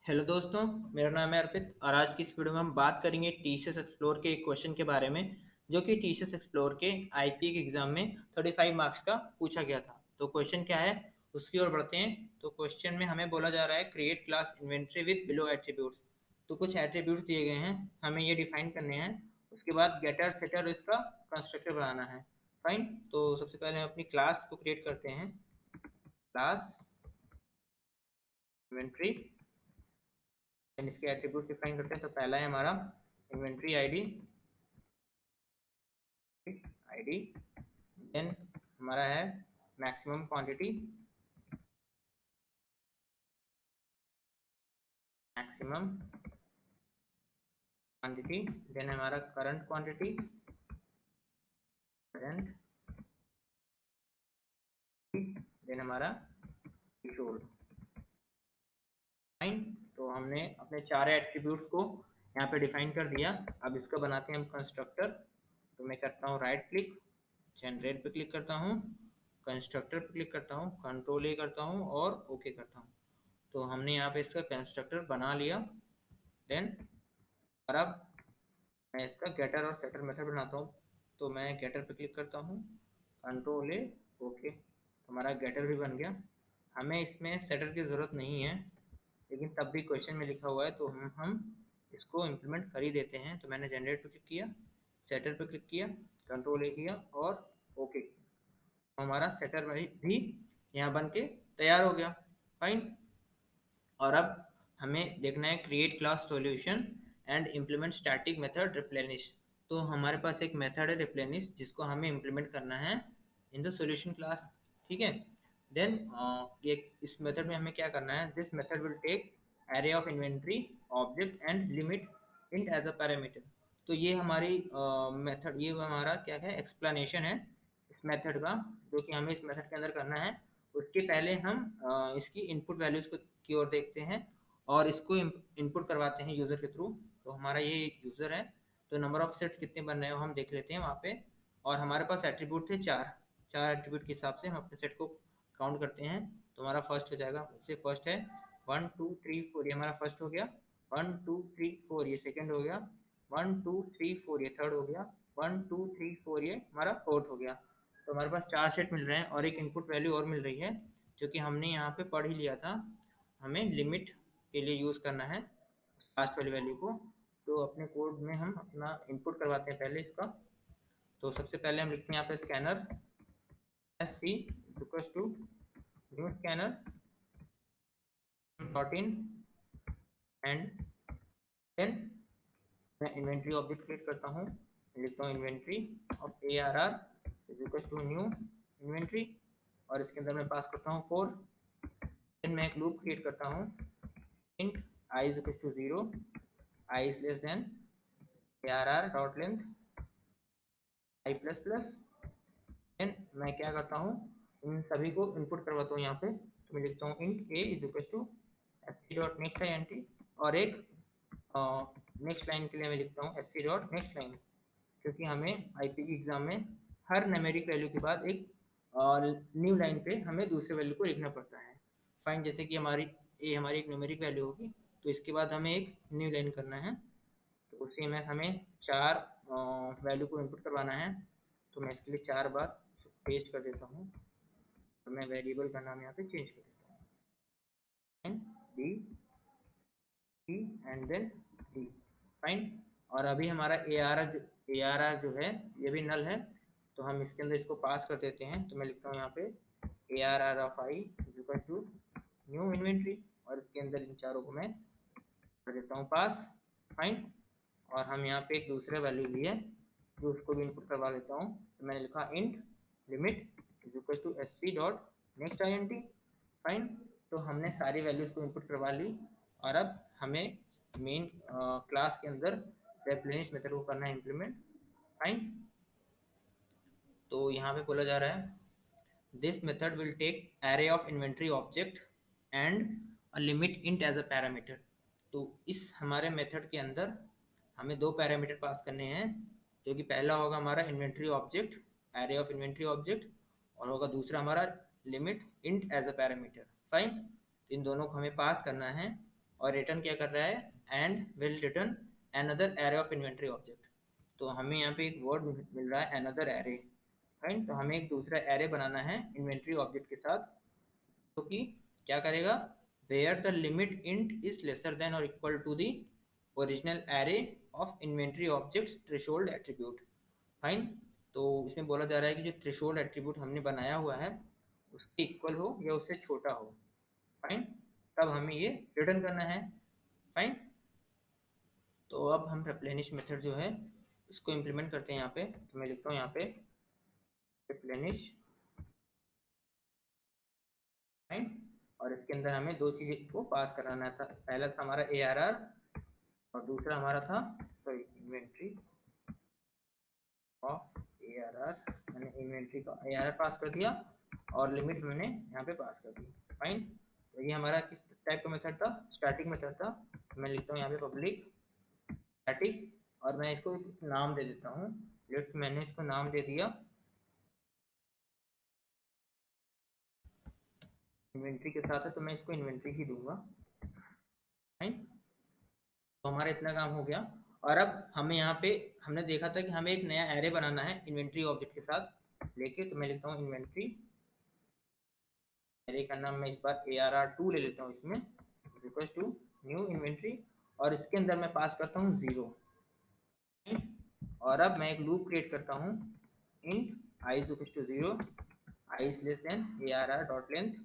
Hello दोस्तों, मेरा नाम है अर्पित और आज की इस वीडियो में हम बात करेंगे टीसीएस एक्सप्लोर के एक क्वेश्चन के बारे में जो कि टीसीएस एक्सप्लोर के आईपीए के एग्जाम में 35 मार्क्स का पूछा गया था। तो क्वेश्चन क्या है उसकी ओर बढ़ते हैं। तो क्वेश्चन में हमें बोला जा रहा है create class inventory with below attributes. तो कुछ एट्रीब्यूट्स दिए गए हैं, हमें ये डिफाइन करने हैं। उसके बाद गेटर सेटर इसका कंस्ट्रक्टर बनाना है। फाइन। तो सबसे पहले हम अपनी क्लास को क्रिएट करते हैं। क्लास इन्वेंट्री, इसके एट्रीब्यूट डिफाइन करते हैं। तो पहला है हमारा इन्वेंट्री आईडी। आईडी देन हमारा है maximum quantity. Maximum quantity then हमारा करंट क्वांटिटी। करंट देन हमारा थ्रेशोल्ड। फाइन। तो हमने अपने चार एट्रीब्यूट को यहाँ पे डिफाइन कर दिया। अब इसका बनाते हैं हम कंस्ट्रक्टर। तो मैं करता हूँ राइट क्लिक, जनरेट पे क्लिक करता हूँ, कंस्ट्रक्टर पे क्लिक करता हूँ, कंट्रोल ए करता हूँ और ओके करता हूँ। तो हमने यहाँ पे इसका कंस्ट्रक्टर बना लिया। देन और अब मैं इसका गेटर और सेटर मेथड बनाता हूँ। तो मैं गेटर पे क्लिक करता हूँ, कंट्रोल ए ओके। हमारा गेटर भी बन गया। हमें इसमें सेटर की ज़रूरत नहीं है, लेकिन तब भी क्वेश्चन में लिखा हुआ है तो हम इसको इम्प्लीमेंट कर ही देते हैं। तो मैंने जनरेट पे क्लिक किया, सेटर पे क्लिक किया, कंट्रोल ए किया और ओके। तो हमारा सेटर भी यहाँ बन के तैयार हो गया। फाइन। और अब हमें देखना है create class solution and implement static method replenish. तो हमारे पास एक मेथड है रिप्लेनिश जिसको हमें इम्प्लीमेंट करना है इन द सॉल्यूशन क्लास। ठीक है। देन ये इस मेथड में हमें क्या करना है, this method will take array of inventory object and limit int as a parameter. तो ये हमारी मेथड, ये हमारा क्या है एक्सप्लेनेशन है इस मेथड का, जो कि हमें इस मेथड के अंदर करना है। उसके पहले हम इसकी इनपुट वैल्यूज को की ओर देखते हैं और इसको इनपुट करवाते हैं यूज़र के थ्रू। तो हमारा ये यूज़र है। तो नंबर ऑफ सेट्स कितने बन रहे हैं वो हम देख लेते हैं वहाँ पे। और हमारे पास एट्रीब्यूट थे चार। चार एट्रीब्यूट के हिसाब से हम अपने सेट को काउंट करते हैं। तो हमारा फर्स्ट हो जाएगा, उससे फर्स्ट है 1 2 3 4, ये हमारा फर्स्ट हो गया। 1 2 3 4 ये सेकेंड हो गया। 1 2 3 4 ये थर्ड हो गया। 1 2 3 4 ये हमारा फोर्थ हो गया। तो हमारे पास चार सेट मिल रहे हैं और एक इनपुट वैल्यू और मिल रही है जो कि हमने यहाँ पे पढ़ ही लिया था। हमें लिमिट के लिए यूज़ करना है लास्ट वाली वैल्यू को। तो अपने कोड में हम अपना इनपुट करवाते हैं पहले इसका। तो सबसे पहले हम लिखते हैं यहाँ पे scanner S C equals to new scanner dot in and then मैं इन्वेंट्री ऑब्जेक्ट क्रिएट करता हूँ। लिखता हूँ inventory of A R R equals to new inventory और इसके अंदर मैं पास करता हूँ 4। देन मैं एक लूप क्रिएट करता हूँ int I is equal to 0, I is less than arr dot length I plus plus। Then मैं क्या करता हूँ, इन सभी को इनपुट करवाता हूँ यहाँ पे। तो मैं लिखता हूँ int a is equal to fc dot next int और एक नेक्स्ट लाइन के लिए मैं लिखता हूँ fc dot next line, क्योंकि हमें आईपी की एग्जाम में हर न्यूमेरिक वैल्यू के बाद एक न्यू लाइन पे हमें दूसरे वैल्यू को लिखना पड़ता है। फाइन। जैसे कि हमारी एक न्यूमेरिक वैल्यू होगी तो इसके बाद हमें एक न्यू लाइन करना है। तो उसी में हमें चार वैल्यू को इनपुट करवाना है। तो मैं इसके लिए चार बार पेस्ट कर देता हूँ। तो मैं वेरिएबल का नाम यहाँ पे चेंज कर देता हूँ, N D T and then D. Fine. और अभी हमारा ए आर आर जो है ये भी नल है। तो हम इसके अंदर इसको पास कर देते हैं। तो मैं लिखता हूँ यहाँ पे A R R of I is equal to new inventory और इसके अंदर इन चारों को मैं कर देता हूँ पास। फाइन। और हम यहाँ पे एक दूसरा वैल्यू भी है जो उसको भी इनपुट करवा लेता हूँ। तो मैंने लिखा int limit is equal to S C dot next I N T. Fine. तो हमने सारी वैल्यूज को इनपुट करवा ली और अब हमें मेन क्लास के अंदर रिप्लेनिश मेथड को करना है इम्प्लीमेंट। फाइन। तो यहाँ पे बोला जा रहा है this method will take array of inventory object and a limit int as a parameter. तो इस हमारे मेथड के अंदर हमें दो पैरामीटर पास करने हैं, जो कि पहला होगा हमारा inventory object, array of inventory object, और होगा दूसरा हमारा limit int as a parameter. Fine. इन दोनों को हमें पास करना है और रिटर्न क्या कर रहा है, and will return another array of inventory object. तो हमें यहाँ पे एक वर्ड मिल रहा है अनदर एरे, राइट। तो हमें एक दूसरा एरे बनाना है इन्वेंटरी ऑब्जेक्ट के साथ, तो कि क्या करेगा, where the limit int is lesser than और equal to the original array of inventory objects threshold attribute. Fine. तो इसमें बोला जा रहा है कि जो थ्रेशोल्ड एट्रीब्यूट हमने बनाया हुआ है उसके इक्वल हो या उससे छोटा हो। फाइन। तब हमें ये रिटर्न करना है। फाइन। तो अब हम रिप्लेनिश मेथड जो है इसको इम्प्लीमेंट करते हैं यहाँ पे। तो मैं लिखता हूँ यहाँ पे रिप्लेनिश। फाइन। और इसके अंदर हमें दो चीज़ को पास कराना था, पहला था हमारा ARR और दूसरा हमारा था सॉरी इन्वेंट्री ऑफ ARR। मैंने इन्वेंट्री का ARR पास कर दिया और लिमिट मैंने यहाँ पे पास कर दी। फाइन। तो ये हमारा किस टाइप का मेथड था, स्टैटिक मेथड था। मैं लिखता हूँ यहाँ पे पब्लिक स्टैटिक और मैं इसको नाम दे देता हूँ। लेट मैंने इसको नाम दे दिया इन्वेंट्री के साथ है, तो मैं इसको इन्वेंट्री ही दूंगा। फाइन। तो हमारा इतना काम हो गया। और अब हमें यहाँ पे हमने देखा था कि हमें एक नया एरे बनाना है इन्वेंट्री ऑब्जेक्ट के साथ लेके। तो मैं लिखता हूँ इन्वेंट्री, एरे का नाम मैं इस बार ARR2 ले लेता हूँ इसमें, इक्वल टू न्यू इन्वेंट्री और इसके अंदर मैं पास करता हूँ 0। और अब मैं एक लूप क्रिएट करता हूँ int i is equal to 0, i is less than ARR dot length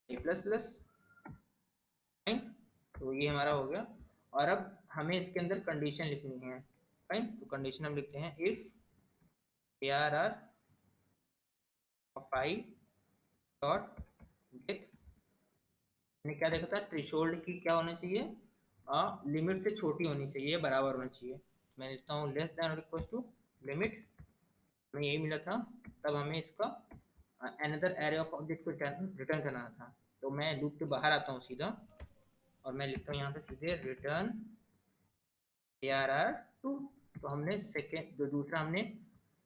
a plus plus. Fine. तो ये हमारा हो गया। और अब हमें इसके अंदर कंडीशन लिखनी है। फाइन। तो कंडीशन हम लिखते हैं if ARR of i dot gate. हमने क्या देखा था, थ्रेशोल्ड की क्या होना चाहिए, लिमिट से छोटी होनी चाहिए, बराबर होना चाहिए। मैं लिखता हूँ लेस देन और इक्वल टू लिमिट, हमें यही मिला था। तब हमें इसका अनदर एरे ऑफ ऑब्जेक्ट को रिटर्न करना था। तो मैं लूप के बाहर आता हूँ सीधा और मैं लिखता हूँ यहाँ पे सीधे रिटर्न ARR2। तो हमने सेकेंड जो दूसरा हमने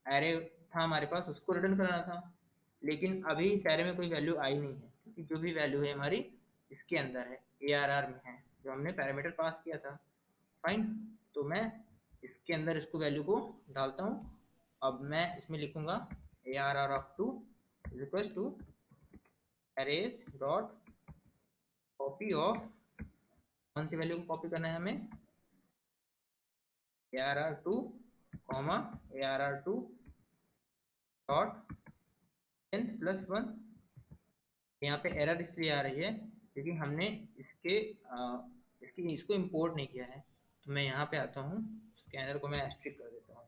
एरे था हमारे पास उसको रिटर्न करना था, लेकिन अभी इस एरे में कोई वैल्यू आई नहीं है क्योंकि जो भी वैल्यू है हमारी इसके अंदर है, ARR में है, जो हमने पैरामीटर पास किया था। फाइन। तो मैं इसके अंदर इसको वैल्यू को डालता हूँ। अब मैं इसमें लिखूंगा ARR2 is equal to arrays dot copy of, कौन सी वैल्यू को कॉपी करना है हमें, ARR2 comma ARR2 dot length plus 1। यहाँ पे एरर इसलिए आ रही है क्योंकि हमने इसको इंपोर्ट नहीं किया है। तो मैं यहाँ पे आता हूँ, स्कैनर को मैं एस्ट्रिक कर देता हूँ।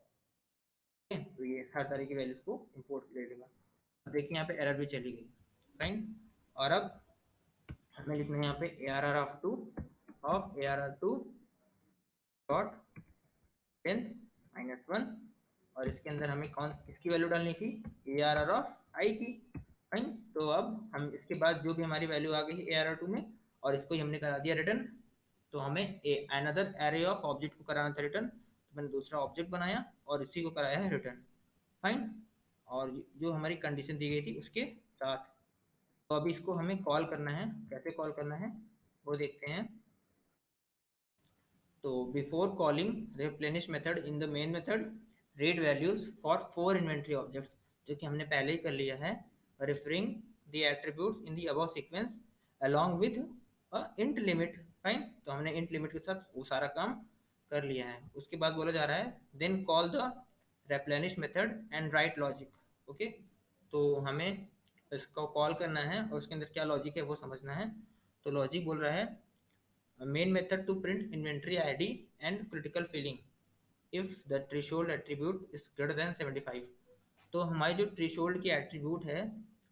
ठीक है। तो ये हर तरह की वैल्यूज को इंपोर्ट ले लेगा। अब देखिए यहाँ पे एरर भी चली गई। फाइन। और अब हमें लिखना है यहाँ पे ARR2 डॉट लेंथ माइनस 1 और इसके अंदर हमें कौन इसकी वैल्यू डालनी थी, ARR ऑफ आई की। फाइन। तो अब हम इसके बाद जो भी हमारी वैल्यू आ गई ARR2 में और इसको ही हमने करा दिया रिटर्न। तो हमें अनदर एरे ऑफ ऑब्जेक्ट को कराना था रिटर्न, तो मैंने दूसरा ऑब्जेक्ट बनाया और इसी को कराया है रिटर्न। फाइन। और जो हमारी कंडीशन दी गई थी उसके साथ। तो अभी इसको हमें कॉल करना है, कैसे कॉल करना है वो देखते हैं। तो before calling replenish method in the main method read values for 4 inventory objects, जो कि हमने पहले ही कर लिया है, referring the attributes in the above sequence along with int limit. Fine. तो हमने इंट लिमिट के साथ वो सारा काम कर लिया है। उसके बाद बोला जा रहा है then call the replenish method and write logic. Okay. तो हमें इसको कॉल करना है और उसके अंदर क्या लॉजिक है वो समझना है। तो लॉजिक बोल रहा है main method to print inventory ID and critical filling if the threshold attribute is greater than 75। तो हमारी जो थ्रेशोल्ड की एट्रीब्यूट है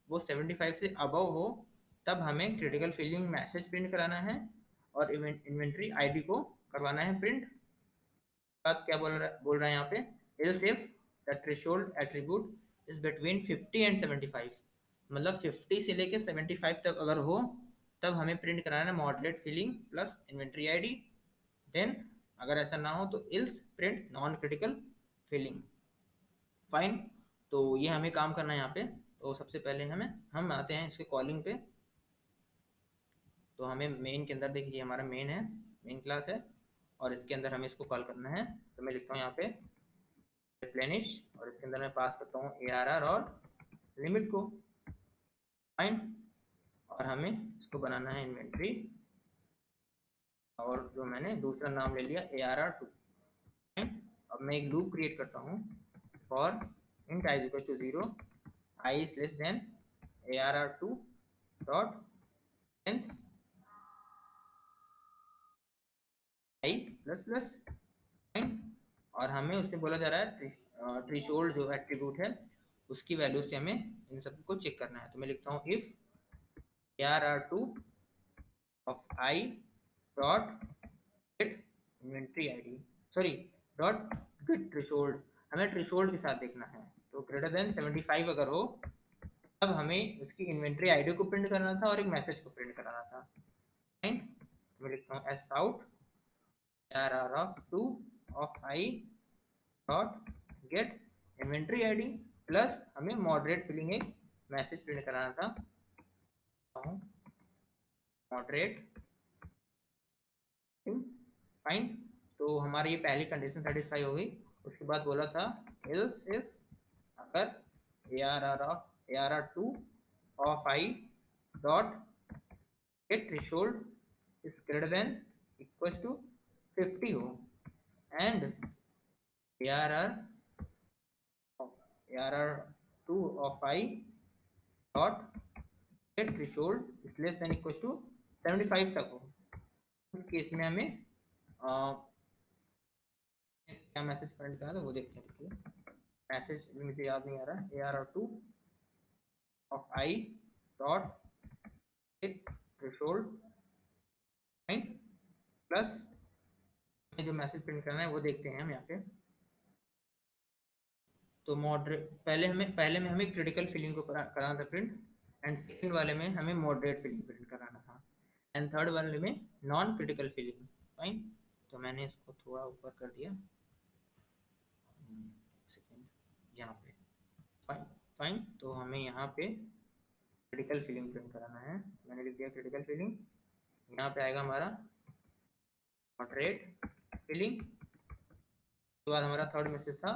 वो 75 से अबव हो तब हमें क्रिटिकल फिलिंग मैसेज प्रिंट कराना है और इन्वेंट्री आईडी को करवाना है प्रिंट। बात क्या बोल रहा है यहाँ पे, else if the threshold attribute is between 50 and 75, मतलब 50 से लेके 75 तक अगर हो तब हमें प्रिंट कराना है moderate filling plus inventory ID. Then अगर ऐसा ना हो तो else print non critical filling. Fine. तो ये हमें काम करना है यहाँ पे। तो सबसे पहले हम आते हैं इसके कॉलिंग पे। तो हमें मेन के अंदर देखिए हमारा मेन है, मेन क्लास है, और इसके अंदर हमें इसको कॉल करना है। तो मैं लिखता हूँ यहाँ पे रिप्लेनिश, और इसके अंदर मैं पास करता हूँ ARR और लिमिट को, फाइन। और हमें इसको बनाना है इन्वेंट्री, और जो मैंने दूसरा नाम ले लिया ARR2। अब मैं एक लूप क्रिएट करता हूँ for int i equal to 0, i is less than ARR2 dot length i plus plus, और हमें उसमें बोला जा रहा है थ्रेशोल्ड जो एट्रीब्यूट है उसकी वैल्यू से हमें इन सबको चेक करना है। तो मैं लिखता हूँ if ARR2 of i dot gate inventory ID, sorry dot get threshold, हमें थ्रेशोल्ड के साथ देखना है। तो ग्रेटर देन 75 अगर हो तब हमें उसकी इन्वेंट्री आईडी को प्रिंट करना था और एक मैसेज को प्रिंट कराना था, फाइन। मैं लिखता हूँ S out ARR2 of i dot gate inventory ID plus हमें मॉडरेट फिलिंग एक मैसेज प्रिंट कराना था, मॉडरेट, फाइन। तो हमारी ये पहली कंडीशन सेटिस्फाई हो गई। उसके बाद बोला था एल्स इफ अगर ARR2 of i dot get threshold is greater than equal to 50 हो and ARR2 of i dot get threshold is less than equal to 75 तक हो, उस केस में हमें क्या मैसेज प्रिंट करना था वो देखते हैं। मैसेज मुझे याद नहीं आ रहा, ARR2 of i dot get threshold plus जो मैसेज प्रिंट करना है वो देखते हैं हम यहाँ पे। तो मॉडरेट पहले में हमें क्रिटिकल फिलिंग को कराना था प्रिंट, एंड सेकंड वाले में हमें मॉडरेट फिलिंग प्रिंट कराना था, एंड थर्ड वाले में नॉन क्रिटिकल फिलिंग, फाइन। तो मैंने इसको थोड़ा ऊपर कर दिया, सेकंड यहाँ पे, फाइन फाइन। तो हमें यहाँ पे क्रिटिकल फिलिंग प्रिंट कराना है, मैंने लिख दिया क्रिटिकल फिलिंग। यहाँ पे आएगा हमारा मॉडरेट फिलिंग, उसके बाद हमारा थर्ड मैसेज था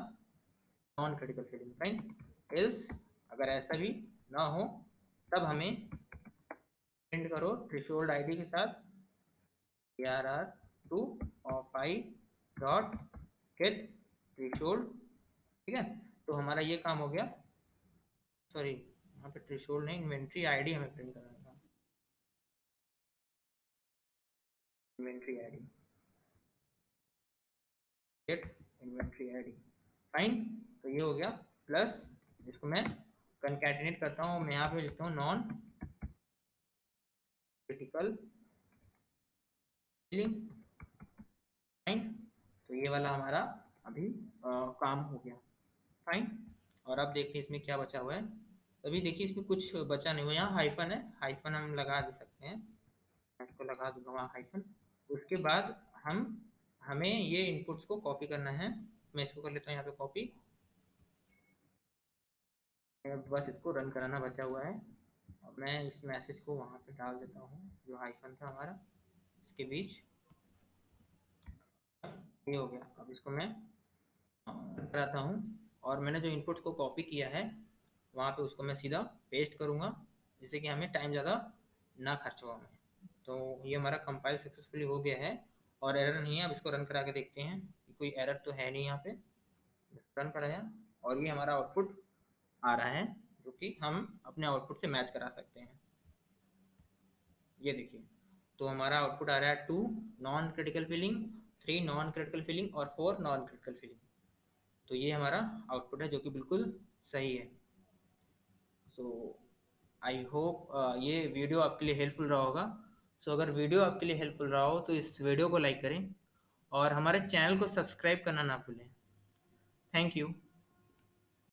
non critical filling, fine. Else अगर ऐसा भी ना हो तब हमें प्रिंट करो थ्रेशोल्ड आईडी के साथ ARR2 of i dot get threshold, ठीक है। तो हमारा ये काम हो गया, सॉरी यहाँ पे थ्रेशोल्ड नहीं, इन्वेंट्री आईडी हमें प्रिंट करना था, inventory ID, get inventory ID, fine. तो ये हो गया, प्लस इसको मैं कंकैटिनेट करता हूँ, मैं यहाँ पे लिखता हूँ नॉन क्रिटिकल फिलिंग, फाइन। तो ये वाला हमारा अभी काम हो गया, फाइन। और अब देखते हैं इसमें क्या बचा हुआ है। अभी देखिए इसमें कुछ बचा नहीं हुआ, यहाँ हाइफन है, हाइफन हम लगा दे सकते हैं, मैं इसको लगा दूंगा वहाँ हाइफन। उसके बाद हमें ये इनपुट्स को कॉपी करना है, मैं इसको कर लेता हूँ यहाँ पे कॉपी, बस इसको रन कराना बचा हुआ है। अब मैं इस मैसेज को वहाँ पे डाल देता हूँ जो हाइफन था हमारा इसके बीच, ये हो गया। अब इसको मैं कराता हूँ, और मैंने जो इनपुट्स को कॉपी किया है वहाँ पे उसको मैं सीधा पेस्ट करूँगा, जिससे कि हमें टाइम ज़्यादा ना खर्च हो हमें। तो ये हमारा कंपाइल सक्सेसफुली हो गया है और एरर नहीं है। अब इसको रन करा के देखते हैं, कोई एरर तो है नहीं यहाँ पे, रन कराया और ये हमारा आउटपुट आ रहा है जो कि हम अपने आउटपुट से मैच करा सकते हैं। ये देखिए, तो हमारा आउटपुट आ रहा है 2 non critical filling, 3 non critical filling और 4 नॉन क्रिटिकल फिलिंग। तो ये हमारा आउटपुट है जो कि बिल्कुल सही है। सो आई होप ये वीडियो आपके लिए हेल्पफुल रहा होगा। सो अगर वीडियो आपके लिए हेल्पफुल रहा हो तो इस वीडियो को लाइक करें और हमारे चैनल को सब्सक्राइब करना ना भूलें। Thank you.